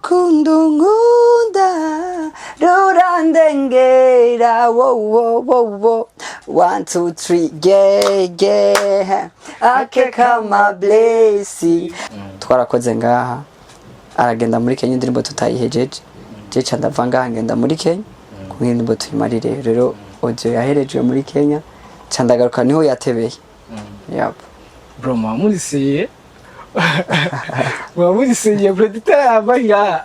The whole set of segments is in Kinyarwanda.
urukundo ngunda rurandengera wo wo wo wo 1 2 3 yeah ake kama blessi twarakoze ngaha aragenda muri Kenya indirimbo tutayihejeje je ca ndava ngaha ngenda muri Kenya kumwe indirimbo tuyimarire rero audio yaherejwe muri Kenya ca ndagaruka niho yatebeye yap bro mwamuriseye mwamuriseye producer yabaya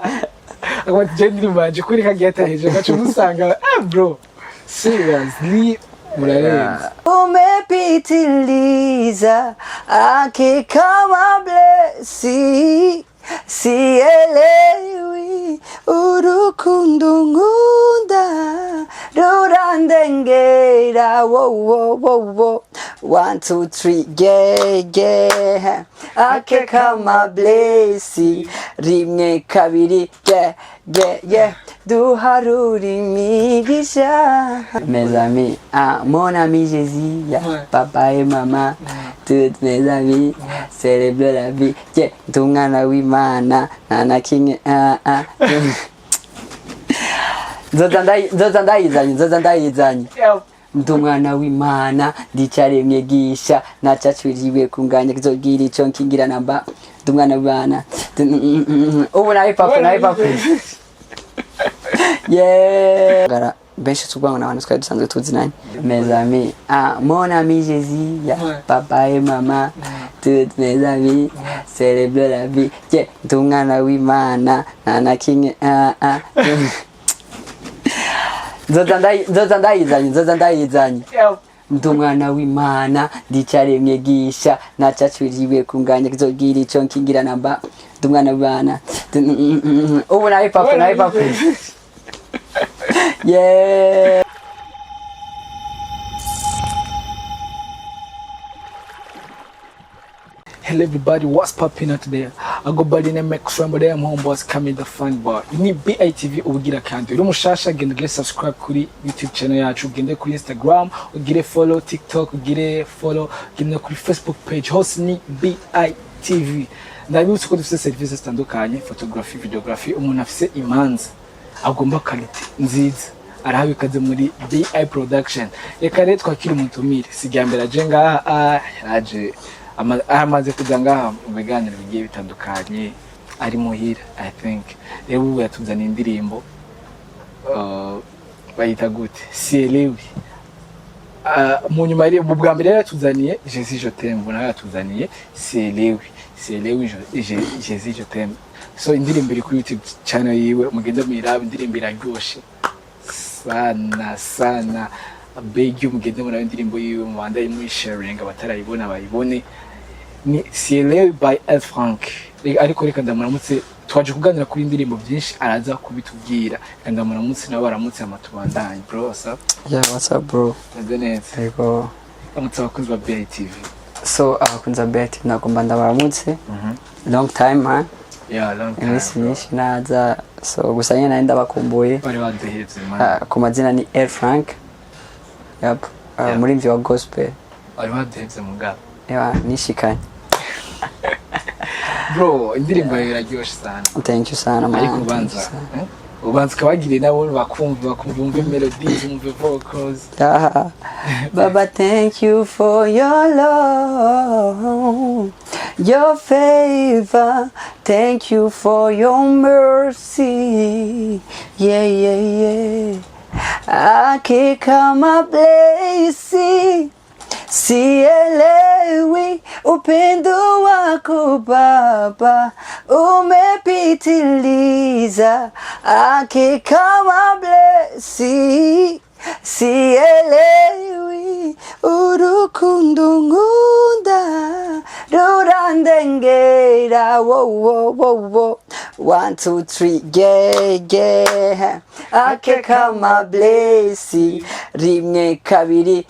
agwati jendri manje kuri kagiye ataheje gacu musanga bro seriously murarenza umepitiliza ake kama blessi sielewi urukundo ngunda rurandengera wo wo wo wo 1 2 3 yeah ake kama blessi rimwe kabiri yeah duharuri migisha mes amis mon ami Jésus papa et maman toutes mes amis célèbre la vie tumwana w'Imana nana king nzoza ndayizanye Mtumwana w'Imana ndicaremye gisha nacacwiriwe kunganya kizogira ico nkingira namba mtumwana w'Imana ubu nayi papa yeah gara benshi tugwanga n'abantu twari dusanzwe tuzinanye mes amis mon ami Jésus papa et maman toutes mes amis célèbre la vie mtumwana w'Imana nana king nzoza ndayizanye mtumwana w'Imana ndicaremye gisha nacacwiriwe kunganya kizogira ico nkingira namba mtumwana w'Imana ubu nayi papa yeah hello everybody, what's popping out there? I go by the name Max Rambo there, I'm homeboys coming the fun bar. You need BITV ubugira kandi. Uri mushasha genda subscribe kuri YouTube channel yacu, genda kuri Instagram, ugire follow TikTok, ugire follow, genda kuri Facebook page hose ni BITV. Ndabibutsa ko dufite services zitandukanye, photography, videography, umuntu afise imanza agomba quality nziza. Arahabikaze muri BI production. Reka rero twakira umutumire. Sigambera je ngaha yaje amaze kuzanga mu biganiro bigiye bitandukanye ari muhira I think rero ubu yatuzana indirimbo bayita gute sielewi mu nyuma ari mu bwa mbere yatuzaniye Jésus je t'aime na yatuzaniye sielewi Jésus je t'aime so indirimbo iri kuri YouTube channel yiwe mugenda mwiraba indirimbo iraryoshe sana beg you mugende murabe indirimbo yiwe mu banda muri sharing abatarayibona bayibone ni sielewi by El Frank ariko reka ndamuramutse twaje kuganira kuri indirimbo byinshi araza kubitubwira kandi ndamuramutse nawe baramutse amatubandanye bro what's up what's up bro yego amutse abakunzi ba BITV so abakunzi ba BITV nagomba ndabaramutse long time long time nyinshi naza so gusa nyine nari ndabakumbuye bari baduhetse man ku mazina ni El Frank muri mvyo wa gospel bari baduhetse mugabo nishikanye bro indirimbo iraryoshe sana thank you sana man ariko ubanza kabagire nabo bakumva melodies umve vocals Baba thank you for your love your favor thank you for your mercy yeah ake kama blessi sielewi upendo wako Baba umepitiliza ake kama blessi sielewi urukundo ngunda rurandengera wo wo wo wo 1 2 3 yeah ake kama blessi rimwe kabiri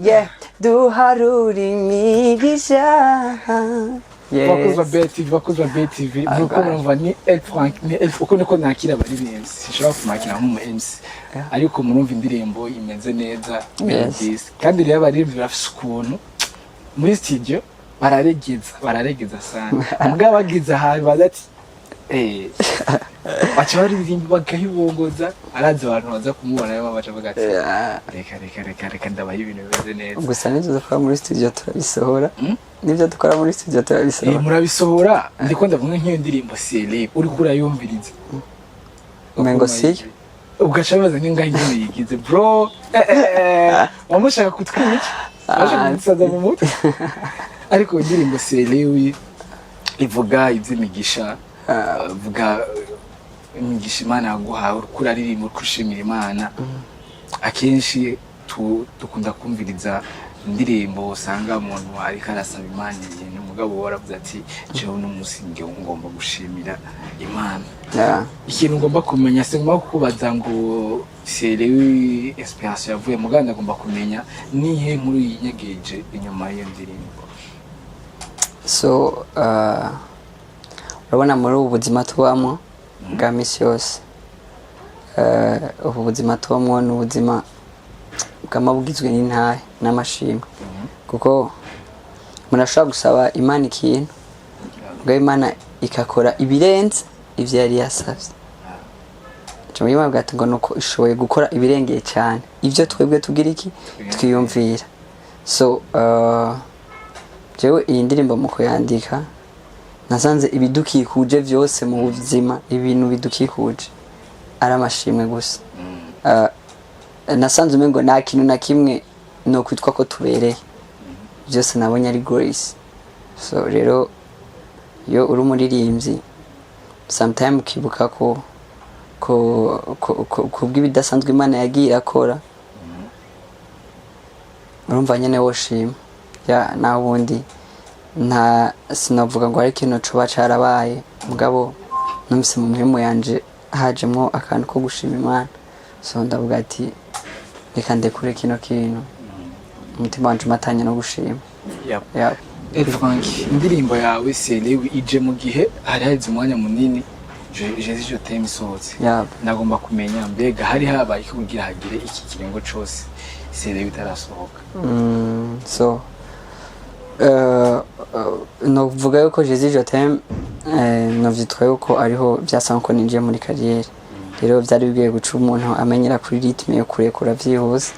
yeah duharuri migisha bakoze BITV nuko murumva ni El Frank ni El uko niko nakira bari bensi sishobora kumakira mu MC ariko murumva indirimbo imeze neza melodies kandi rero bari bafise ukuntu muri studio bararegeza sana mbwa bagize ahantu bazati baca baririmba bakayibongoza arazi abantu baza kumubona yo baca bavuga ati reka ndabaha ibintu bimeze neza. Gusa nivyo dukora muri studio turabisohora. Nivyo dukora muri studio turabisohora. Murabisohora ndiko ndavuga nk'iyo ndirimbo Sele uri kurayumviriza. Umengo si ugaca bibaza n'ingahe ingene yigize bro. Wamushaka kutwica aje kusaza mu mutwe. Ariko indirimbo Sele ivuga ivy'imigisha, vuga imigisha Imana yaguhawe urukura ririmbo kushimira Imana. Akenshi dukunda kumviriza indirimbo usanga umuntu ariko arasaba Imana ibintu mugabo waravuze ati jewe n'umunsi ngiye ngomba gushimira Imana. Ikintu ngomba kumenya se ngomba kukubaza ngo Sele inspiration yavuye muganda ngomba kumenya nihe nkuru yinyegeje inyuma y'iyo ndirimbo. So urabona muri ubu buzima tubamo bwa misi yose, ubu buzima tubamo ni ubuzima bwama bugizwe n'intahe n'amashimwe, kuko murashobora gusaba Imana ikintu ubwo Imana ikakora ibirenze ivyo yari yasavye. Cyo Imana bwati ngo nuko ishoboye gukora ibirengeye cyane ivyo twebwe tugira iki twiyumvira. So jewe iyi ndirimbo mu kuyandika nasanze ibidukikuje vyose mu buzima, ibintu bidukikuje ari amashimwe gusa. Nasanze umengo nta kintu na kimwe no kwitwa ko tubereye, byose nabonye ari grace. So rero yo uri umuririmbyi sometime ukibuka ko kubw'ibidasanzwe Imana yagiye irakora, urumva nyene woshima ya na wundi nta sinavuga ngo ari kintu coba carabaye, mugabo numvise mu muhemu yanje hajemwo akantu ko gushima Imana. So ndavuga ati reka ndekure kino kintu umutima wanje matanye no gushima. Frank, indirimbo yawe Sele ije mu gihe hari harize umwanya munini je t'aime isohotse. Nagomba kumenya mbega hari habaye kugira hagire iki kirengo cose Sele bitarasohoka. So no vuga yuko je t'aime no vyitwa yuko ariho byasanga ko ninjiye muri carrière. Rero byari bigiye guca umuntu amenyera kuri rythme yo kurekura vyihuse,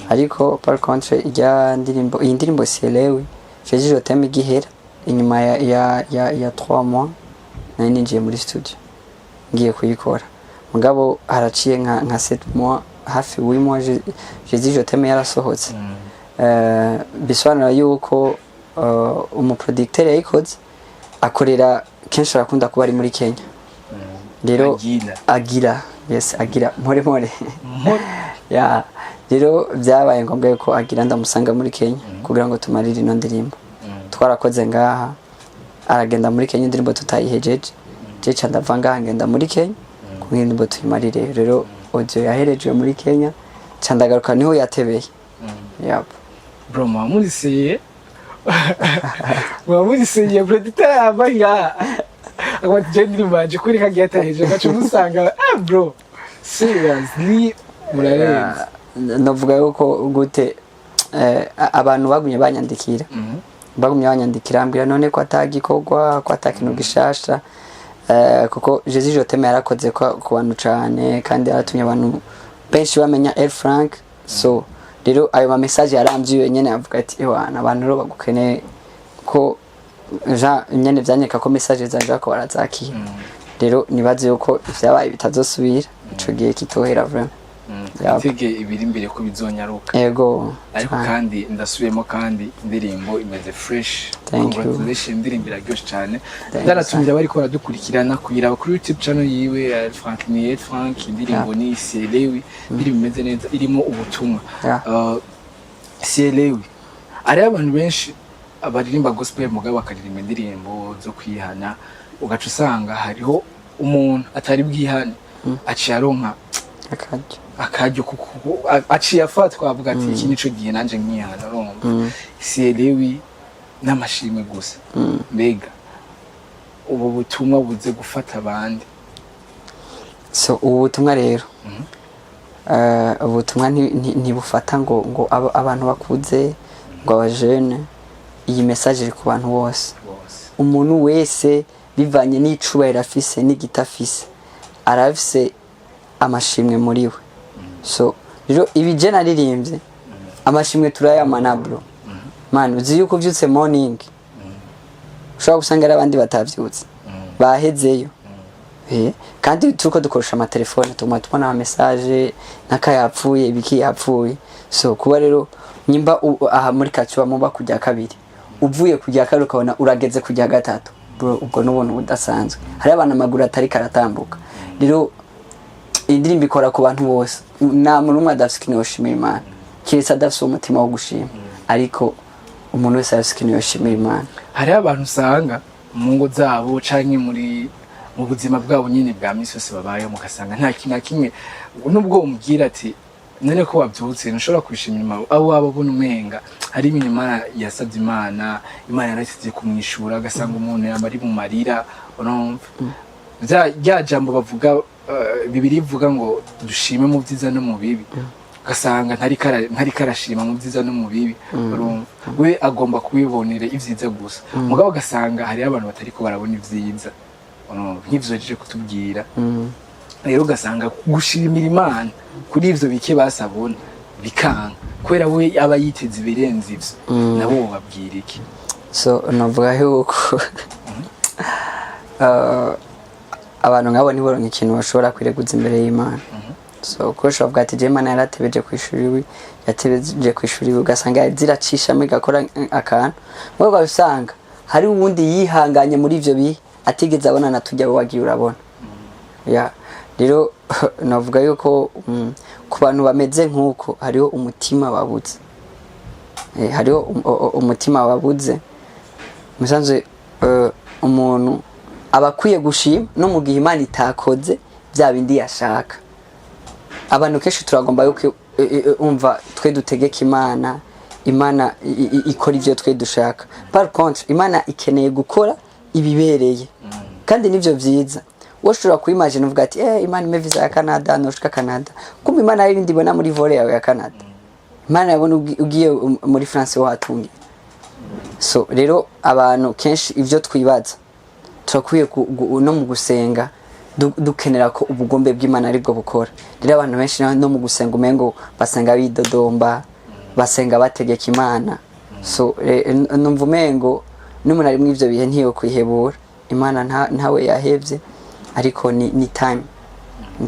ariko par contre iyi ndirimbo Sele je t'aime igihera inyuma ya 3 mois nari ninjiye muri studio ngiye kuyikora, mugabo haraciye nka 7 mois hafi 8 mois je t'aime yarasohotse. Bisobanura yuko umuproducteur yayikoze akorera kenshi arakunda kuba ari muri Kenya. Rero AGUiLLA, yes AGUiLLA mpore ya rero byabaye ngombwa yuko AGUiLLA ndamusanga muri Kenya kugira ngo tumarire ino ndirimbo. Twarakoze ngaha aragenda muri Kenya indirimbo tutayihejeje, jeca ndavanga ngenda muri Kenya kugira indirimbo tuyimarire. Rero audio yaherejwe muri Kenya candagaruka niho yatebeye. Bro mwamuriseye producer yabaga agwati jendiri manje kuri kagiyataheje gacu musanga bro seriously murarenze. Navuga yuko gute abantu bagumye banyandikira ambwira none ko atagikorwa ko atakintu gishasha, kuko je t'aime yarakoze ku bantu cyane kandi aratumye abantu benshi bamenya Frank. So rero ayo ma message yaramvye nyene avuga ati ewana abantu ro bagukeneye ko nyene vyanyeka ko message zanje ko barazaki. Rero nibaze yuko ivyabaye bitazosubira ico gihe kitohera vraiment. Tege ibiri imbere ko bizonyaruka. Yego. Ariko kandi ndasubiyemo kandi indirimbo imeze fresh. Congratulations, indirimbo iraryoshye cyane. Ndaratumira bari ko baradukurikirana kuyiraba kuri YouTube channel yiwe Frank ni Frank, indirimbo ni Sele, indirimbo imeze neza irimo ubutumwa. Sele ari abantu benshi abaririmba gospel mugabo bakaririmba indirimbo zo kwihana, ugaca usanga hariho umuntu atari bwihane aciye aronka akajyo kuko aciye afatwa avuga ati iki nico gihe nanje nkihana romba. Sele n'amashimwe gusa. Mbega ubu butumwa buze gufata abandi. So ubu butumwa rero ubutumwa ntibufata ngo abantu bakuze ngo abajene. Iyi message iri ku bantu bose, umuntu wese bivanye n'icubahiro afise n'igitafise arafise amashimwe muri we. So rero ibije naririmbye amashimwe turayamana bro man, uzi yuko uvyutse morning ushobora gusanga ari abandi batavyutse bahezeyo kandi turiko dukoresha amatelefone tubona message nakayapfuye ibiki yapfuye. So kuba rero nyimba aha muri kacuba muba kujya kabiri uvuye kujya kabiri ukabona urageze kujya gatatu bro, ubwo n'ubuntu budasanzwe. Hari abantu amaguru atari karatambuka. Rero indirimbo ikora ku bantu bose, nta muntu umwe adafise ikintu yoshimira Imana kiretse adafise umutima wo gushima, ariko umuntu wese afise ikintu yoshimira Imana. Hari abantu usanga mu ngo zabo canke mu buzima bwabo nyine bwa misi yose babayeho mugasanga nta kintu na kimwe nubwo umubwira ati none ko wabyutse ntushobora kwishimira Imana, abo waba ubona umenga hari ibintu Imana yasabye Imana yarasize kumwishura, agasanga umuntu yamari mu marira. Urumva rya jambo bavuga Bibiri ivuga ngo dushime mu byiza no mu bibi, ugasanga ntari karashima mu byiza no mu bibi. Urumva we agomba kubibonera ivyiza gusa, mugabo ugasanga hari abantu batariko barabona ivyiza nk'ivyo yaje kutubwira. Rero ugasanga gushimira Imana kuri ivyo bike basabona bikanga, kubera we aba yiteze ibirenze ivyo. Nabo babwira iki? So navuga yuko abantu nk'abo niboronka ikintu bashobora kwireguza imbere y'Imana. So ko ushobora ati je Imana yaratebeje kwishuri ugasanga ziracishamo igakora akantu, mugabo usanga hari uwundi yihanganye muri ivyo bihe atigeze abona natujya wagiye urabona. Rero navuga yuko ku bantu bameze nk'uko hariho umutima wabuze, hariho umutima wabuze. Musanze umuntu abakwiye gushima no mu gihe Imana itakoze bya bindi yashaka. Abantu kenshi turagomba yuko umva twe dutegeka Imana ikora ivyo twe dushaka. Par contre Imana ikeneye gukora ibibereye, kandi nivyo vyiza. Woshobora kuimagine uvuga ati Imana ime visa ya Canada noshika Canada, kumbe Imana ari ndibona muri volley yawe ya Canada, Imana yabona ugiye muri France watungi. So rero abantu kenshi ivyo twibaza turakwiye no mu gusenga dukenera ko ubugombe bw'Imana aribwo bukora. Rero abantu benshi no mu gusenga umengo basenga bidodomba, basenga bategeka Imana. So numva umengo n'umuntu ari mu ivyo bihe ntiyo kwihebura. Imana ntawe yahevye, ariko ni time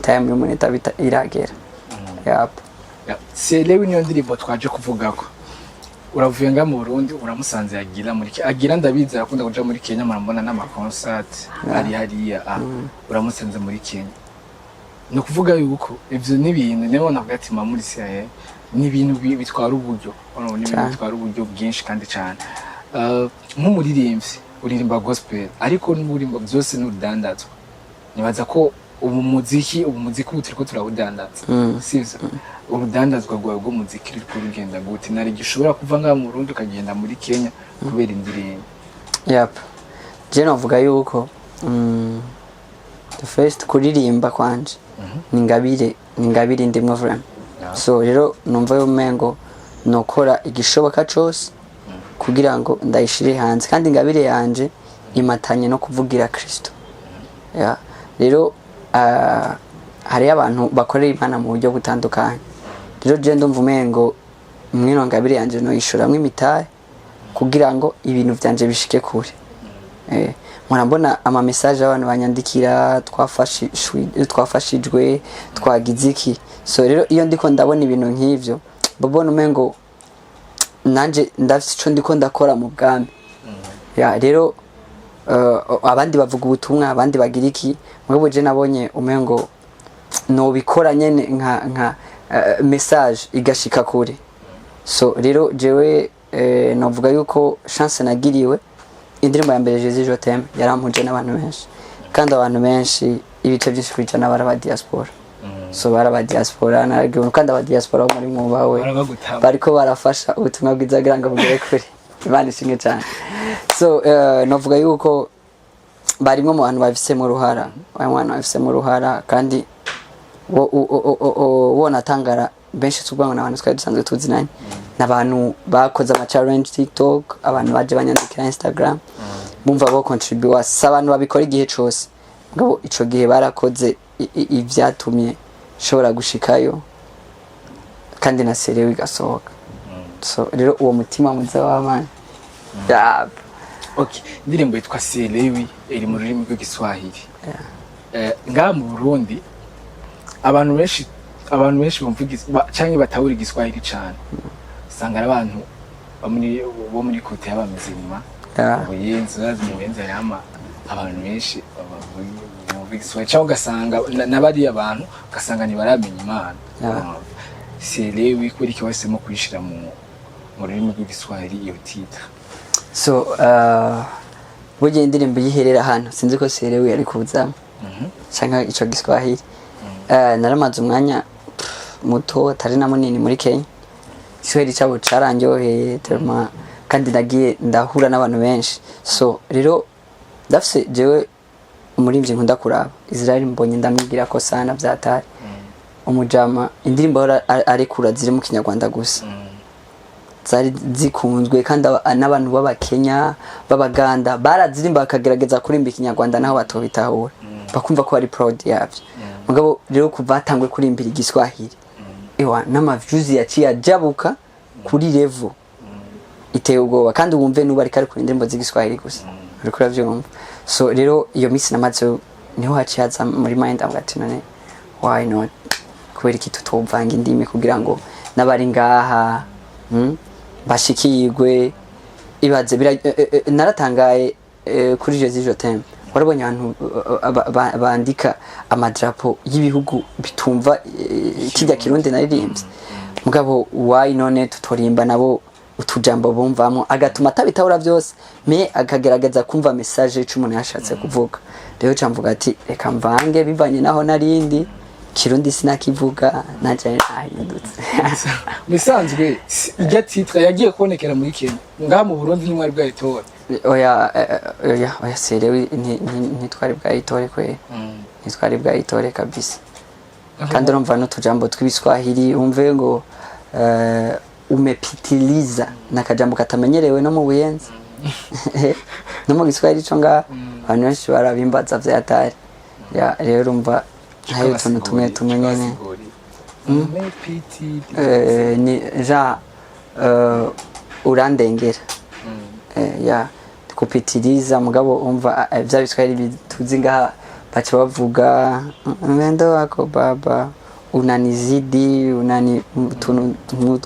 y'umuntu itabita iragera. Selewi niyo ndirimbo twaje kuvugako. Uravuye nga mu Burundi uramusanze yagira muri agira ndabiza akunda kuja muri Kenya, marambona n'ama concert ari hariya uramusanze muri Kenya. No kuvuga yuko ivyo n'ibintu nebona bwati muri CIA n'ibintu bitwara uburyo, bitwara uburyo bwinshi kandi cyane. Nk'umuririmbyi uririmba gospel ariko n'umurimbo byose n'urudandazwa. Nibaza ko umuziki turiko turawudandaza, sivyo? Urudandazwa rwawe rw'umuziki ruri kurugenda gute? Nari gishobora kuva nga mu Burundi ukagenda muri Kenya kubera indirimbo. Je navuga yuko the first kuririmba kwanje ni ngabire ndimwe vraiment. So rero numva yo mengo nokora igishoboka cyose kugira ngo ndayishire hanze, kandi ngabire yanje imatanye no kuvugira Kristo. Rero hari abantu bakorera Imana mu buryo butandukanye. Rero je ndumva umengo mwino ngabire yanje no yishuramwe imitahe kugira ngo ibintu vyanje bishike kure. Murambona ama message abantu banyandikira twafashijwe twagize iki. So rero iyo ndiko ndabona ibintu nk'ivyo babona umengo nanje ndafite ico ndiko ndakora mu bwami. Rero abandi bavuga ubutumwa, abandi bagira iki, mwebwe je nabonye umengo no bikora nyene nka message igashika kure. So rero jewe navuga yuko chance nagiriwe, indirimbo ya mbere Jésus je t'aime yarampuje n'abantu benshi, kandi abantu benshi ibice byinshi kwijana baraba diaspora. So baraba diaspora naragiye kandi aba diaspora muri mwubawe bariko barafasha ubutumwa bwiza granga bugere kure. Imana ishimwe cyane. So navuga yuko barimo mu bantu bafisemo uruhara, abantu bafisemo uruhara, kandi wona tangara benshi tubwana n'abantu twari dusanzwe tuzinanye, n'abantu bakoze ama challenge TikTok, abantu baje banyandikira Instagram, bumva bo contribute abantu babikora igihe cyose ngabo ico gihe barakoze ivyatumye shobora gushikayo kandi na serewe igasohoka so rero uwo mutima mwiza w'Imana okay indirimbo yitwa Selewi iri mu rurimi rw'igiswahili ngaha mu Burundi abantu benshi bumva canke batawura igiswahili cyane usanga abantu bo muri kote y'abameze nyuma ubuyenzi bazimuyenze yama abantu benshi bumva igiswahili cyangwa ugasanga n'abari abantu ugasanga ntibaramenya Imana Selewi kuri iki wahisemo kuyishira mu rurimi rw'igiswahili iyo titre so burya indirimbo yiherera hano sinzi ko Selewi ari kuzamo cyangwa ico giswahili naramaze umwanya muto atari na munini muri Kenya Igiswahili cyabo carandyoheye tellement kandi nagiye ndahura n'abantu benshi so rero ndafise jewe umurimbyi nkunda kuraba Israel mbonye ndamwigira ko sana byatari umujama indirimbo arekura ziri mu Kinyarwanda gusa zari zikunzwe kandi n'abantu b'Abakenya b'Abaganda barazirimba bakagerageza kurimba Ikinyarwanda naho batobitahura bakumva ko ari proud yavyo mugabo rero kuvatangwe kurimbira igiswahili ewa n'amaviews yaciye ajabuka kuri level iteye ubwoba kandi wumve nuba ari kari kuri indirimbo z'igiswahili gusa ariko uravyumva so rero iyo misi namaze niho haciyaza muri mind amugati none why not kubera iki tutovanga indimi kugira ngo nabari ngaha bashikirwe ibaze naratangaye kuri Jezijo Temple warabonye abantu bandika amadrapo y'ibihugu bitumva kijya kirundi naririmbye mugabo why none tutorimba nabo utujambo bumvamo agatuma atabitahura byose me akagerageza kumva message y'umuntu yashatse kuvuga rero camvuga ati reka mvange bivanye naho narindi kirundi sinakivuga naje ahindutse bisanzwe ijya titre yagiye kubonekera muri Kenya ngaha mu Burundi n'umwari bwayitora oya Selewi ntitwari bwayitore kwe ntitwari bwayitore kabisa kandi urumva n'utujambo tw'ibiswahili umve ngo umepitiliza nakajambo katamenyerewe no mu buyenzi no mu giswahili cyo ngaha abantu benshi barabimbaza vyatari rero urumva hayo tuntu tumwe nyene ni ja urandengera kupitiliza mugabo umva bya biswahili bituzi ngaha bacha bavuga mwendo wako baba unanizidi unani tuntu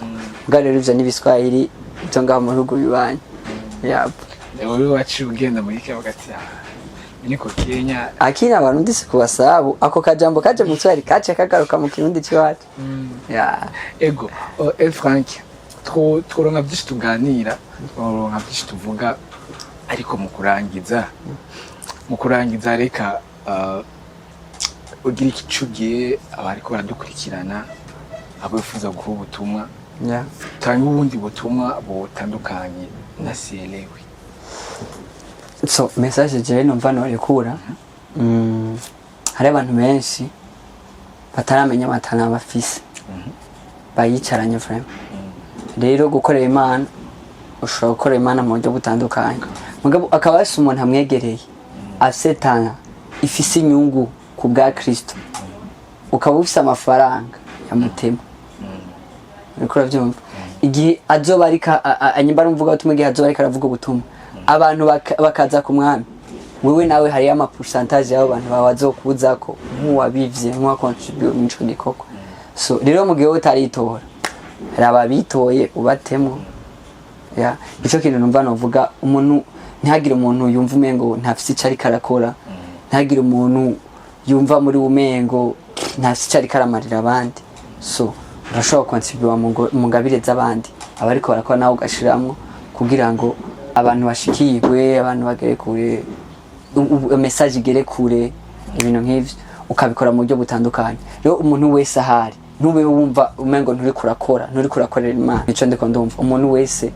ngarero ivyo ni biswahili byo ngaha mu rugo bibanye wewe wacu ugenda muri Kenya bagati niko Kenya akina abantu ndisi kubasabu ako kajambo kaje mu Kiswahili kace kagaruka mu kirundi cyacu ego Frank tworonka byinshi tuganira tworonka byinshi tuvuga ariko mu kurangiza reka ugira ikicugiye abariko baradukurikirana abifuza guha ubutumwa cyangwa ubundi butumwa butandukanye na Selewi so message je numva no rekura hari abantu benshi bataramenya amatana bafise bayicaranye frame rero gukorera Imana ushobora gukorera Imana mu buryo butandukanye mugabo akaba yose umuntu amwegereye asetana ifise inyungu ku bwa Kristo ukaba ufise amafaranga yamutema ariko uravyumva igihe azoba arika anyimba rumvuga utumwe igihe azoba arika aravuga ubutumwa abantu bakaza ku mwami wewe nawe hari ama pourcentage y'abo bantu bawazokuza ko nk'uwabivye nk'uwa contribute mu ico gikoko so rero mu gihe utaritora raba bitoye ubatemo ico kintu numva novuga umuntu ntihagire umuntu yumva umengo ntafise icari karakora ntihagire umuntu yumva muri umengo ntafise icari karamarira abandi so urashobora contribute mu ngabire z'abandi abariko barakora nawe ugashiramwo kugira ngo abantu bashikirwe abantu bagere kure message igere kure ibintu nk'ivyo ukabikora mu buryo butandukanye rero umuntu wese ahari ntube wumva umengo nturi kurakorera Imana nico ndiko ndumva umuntu wese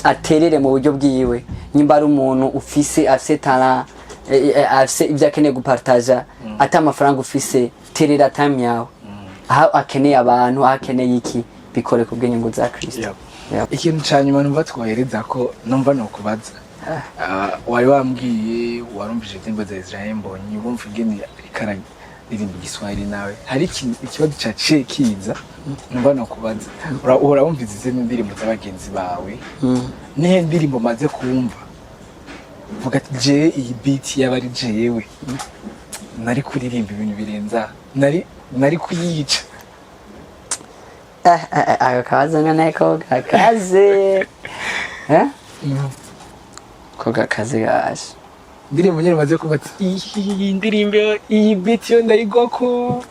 aterere mu buryo bwiwe nyimba ari umuntu ufise afise talent afise ibyo akeneye gupartager ata amafaranga ufise terera time yawe aho akeneye abantu akeneye iki bikore ku bw'inyungu za Kristo ikintu cyanyuma numva twohereza ko numva no kubaza wari wambwiye warumvije indirimbo za Israel Mbonyi wumva ingene ikaraga irimba igiswahili nawe hari ikibazo cyaciye kiza numva nakubaza uhora wumviza izi ndirimbo z'abagenzi bawe nihe ndirimbo maze kumva vuga ati je iyi beat yabari jewe nari kuririmba ibintu birenza nari kuyica akabazo nako gakaze ko gakaze gaje ndirimbo nyine maze kuba ati iyi ndirimbo iyi beat yo ndayigwako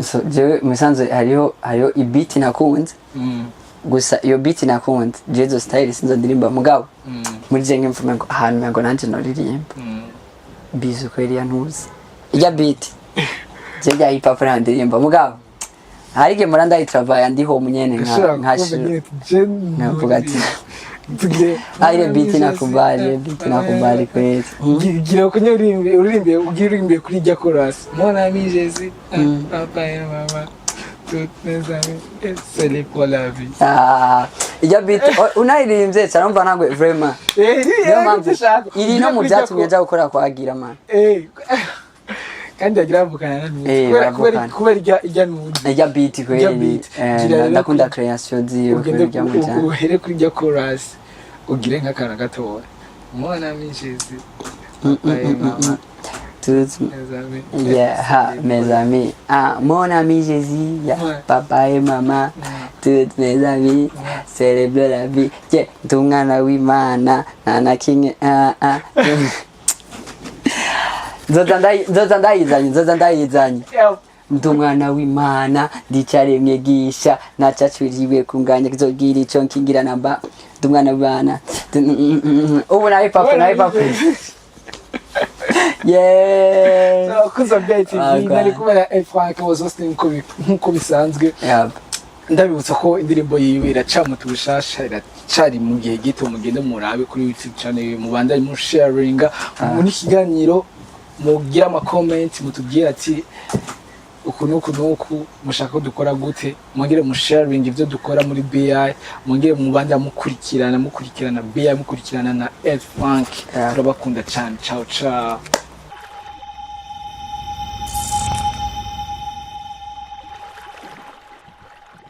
so je musanze hariho ibiti nakunze gusa iyo beat nakunze jezo style sinzo ndirimba mugabo muri je ngimfume ngo ahantu ngo nanje noririmba Bizuu ko yari yantuze ijya beat je bya hip hop ndirimba mugabo harige muranda yitravaye ndiho munyene nkashira navuga ati aire beat nakubali kwezi gira ko uririmbe kuri jya chorus mona mijezi papa et mama toutes mes amies c'est les pour la vie ijya beat unayirimbye cyarumva nangwe vraiment iri no mu byatumye nja gukora kwagira man kandi agira mvukana kubera ijya n'undi ijya beat kweli ndakunda creation ziyo kujya mu cyane uhere kuri jya chorus ugire nk'akana gatoya mwana mijezi mama tous mes amis mon ami Jésus papa et maman toutes mes amis célèbre la vie ndumwana w'Imana nana king Zoza ndayizanye ndumwana w'Imana ndicaremye gisha nacacuriwe kunganya kizogira ico nkingira namba ndumwana w'Imana ubu nawe papa yeah kuza byati nari kubera Frank was hosting nkuko bisanzwe ndabibutsa ko indirimbo yiwe iracamu tubushasha iracari mu gihe gito mugende murabe kuri YouTube channel mubandanye mu sharinga muri kiganiro mugira ama comment mutubwira ati uku mushaka dukora gute mwongere mu sharing ivyo dukora muri BI mwongere mubanda mukurikirana BI mukurikirana na Frank turabakunda cyane ciao